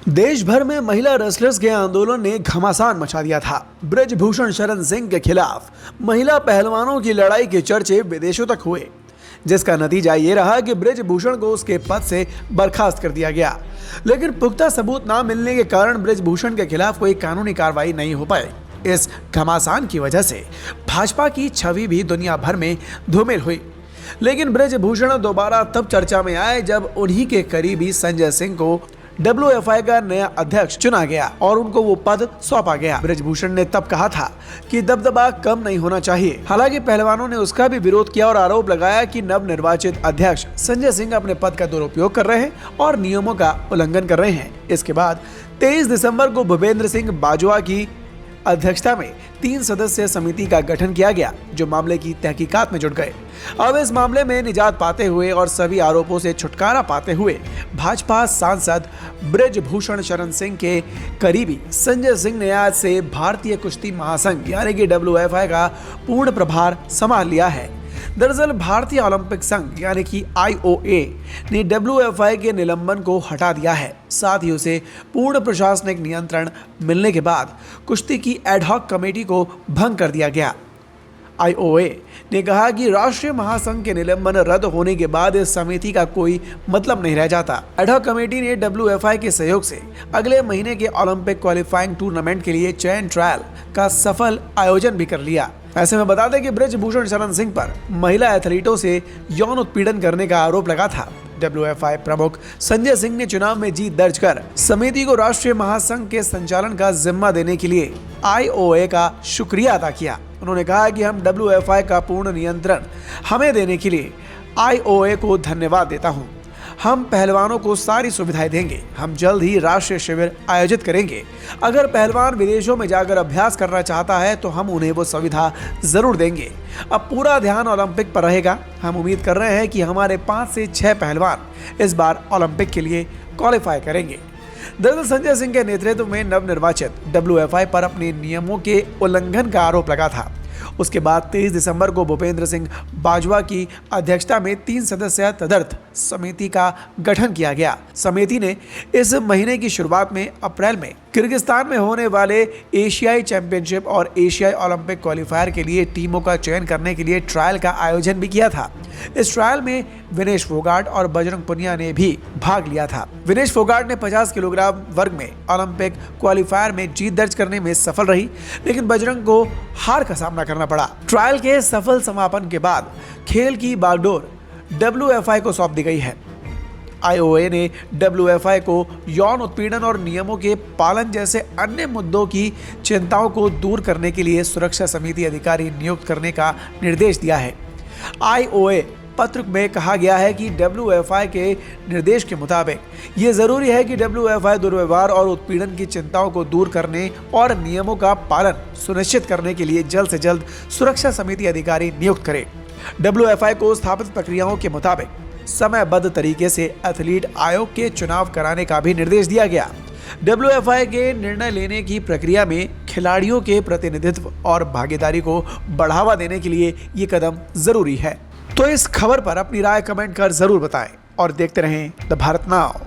देश भर में महिला रेसलर्स के आंदोलन ने घमासान मचा दिया था। ब्रजभूषण शरण सिंह के खिलाफ महिला पहलवानों की लड़ाई के चर्चे विदेशों तक हुए, जिसका नतीजा ये रहा कि ब्रजभूषण को उसके पद से बर्खास्त कर दिया गया। लेकिन पुख्ता सबूत न मिलने के कारण ब्रजभूषण के खिलाफ कोई कानूनी कार्रवाई नहीं हो पाई। इस घमासान की वजह से भाजपा की छवि भी दुनिया भर में धूमिल हुई। लेकिन ब्रजभूषण दोबारा तब चर्चा में आए जब उन्हीं के करीबी संजय सिंह को WFI का नया अध्यक्ष चुना गया और उनको वो पद सौंपा गया। ब्रजभूषण ने तब कहा था कि दबदबा कम नहीं होना चाहिए। हालांकि पहलवानों ने उसका भी विरोध किया और आरोप लगाया कि नवनिर्वाचित अध्यक्ष संजय सिंह अपने पद का दुरुपयोग कर रहे हैं और नियमों का उल्लंघन कर रहे हैं। इसके बाद 23 दिसंबर को भूपेंद्र सिंह बाजवा की अध्यक्षता में 3 सदस्यीय समिति का गठन किया गया, जो मामले की तहकीकात में जुट गए। अब इस मामले में निजात पाते हुए और सभी आरोपों से छुटकारा पाते हुए भाजपा सांसद ब्रजभूषण शरण सिंह के करीबी संजय सिंह ने आज से भारतीय कुश्ती महासंघ यानी कि WFI का पूर्ण प्रभार संभाल लिया है। दरअसल भारतीय ओलंपिक संघ यानी कि IOA ने WFI के निलंबन को हटा दिया है। साथ ही उसे पूर्ण प्रशासनिक नियंत्रण मिलने के बाद कुश्ती की एडहॉक कमेटी को भंग कर दिया गया। IOA ने कहा कि राष्ट्रीय महासंघ के निलंबन रद्द होने के बाद इस समिति का कोई मतलब नहीं रह जाता। एडहॉक कमेटी ने WFI के सहयोग से अगले महीने के ओलंपिक क्वालिफाइंग टूर्नामेंट के लिए चयन ट्रायल का सफल आयोजन भी कर लिया। ऐसे में बता दें कि ब्रजभूषण शरण सिंह पर महिला एथलीटों से यौन उत्पीड़न करने का आरोप लगा था। WFI प्रमुख संजय सिंह ने चुनाव में जीत दर्ज कर समिति को राष्ट्रीय महासंघ के संचालन का जिम्मा देने के लिए IOA का शुक्रिया अदा किया। उन्होंने कहा कि हम WFI का पूर्ण नियंत्रण हमें देने के लिए IOA को धन्यवाद देता हूं। हम पहलवानों को सारी सुविधाएं देंगे। हम जल्द ही राष्ट्रीय शिविर आयोजित करेंगे। अगर पहलवान विदेशों में जाकर अभ्यास करना चाहता है तो हम उन्हें वो सुविधा जरूर देंगे। अब पूरा ध्यान ओलंपिक पर रहेगा। हम उम्मीद कर रहे हैं कि हमारे 5 से 6 पहलवान इस बार ओलंपिक के लिए क्वालिफाई करेंगे। दरअसल संजय सिंह के नेतृत्व में नवनिर्वाचित WFI पर अपने नियमों के उल्लंघन का आरोप लगा था। उसके बाद 23 दिसंबर को भूपेंद्र सिंह बाजवा की अध्यक्षता में 3 सदस्यीय तदर्थ समिति का गठन किया गया। समिति ने इस महीने की शुरुआत में अप्रैल में किर्गिस्तान में होने वाले एशियाई चैंपियनशिप और एशियाई ओलंपिक क्वालिफायर के लिए टीमों का चयन करने के लिए ट्रायल का आयोजन भी किया था। इस ट्रायल में विनेश फोगाट और बजरंग पुनिया ने भी भाग लिया था। विनेश फोगाट ने 50 किलोग्राम वर्ग में ओलंपिक क्वालिफायर में जीत दर्ज करने में सफल रही, लेकिन बजरंग को हार का सामना करना पड़ा। ट्रायल के सफल समापन के बाद खेल की बागडोर WFI को सौंप दी गई है। IOA ने WFI को यौन उत्पीड़न और नियमों के पालन जैसे अन्य मुद्दों की चिंताओं को दूर करने के लिए सुरक्षा समिति अधिकारी नियुक्त करने का निर्देश दिया है। IOA पत्र में कहा गया है कि WFI के निर्देश के मुताबिक ये जरूरी है कि WFI दुर्व्यवहार और उत्पीड़न की चिंताओं को दूर करने और नियमों का पालन सुनिश्चित करने के लिए जल्द से जल्द सुरक्षा समिति अधिकारी नियुक्त करे। WFI को स्थापित प्रक्रियाओं के मुताबिक समयबद्ध तरीके से एथलीट आयोग के चुनाव कराने का भी निर्देश दिया गया। WFI के निर्णय लेने की प्रक्रिया में खिलाड़ियों के प्रतिनिधित्व और भागीदारी को बढ़ावा देने के लिए ये कदम जरूरी है। तो इस खबर पर अपनी राय कमेंट कर जरूर बताएं और देखते रहें द भारत नाउ।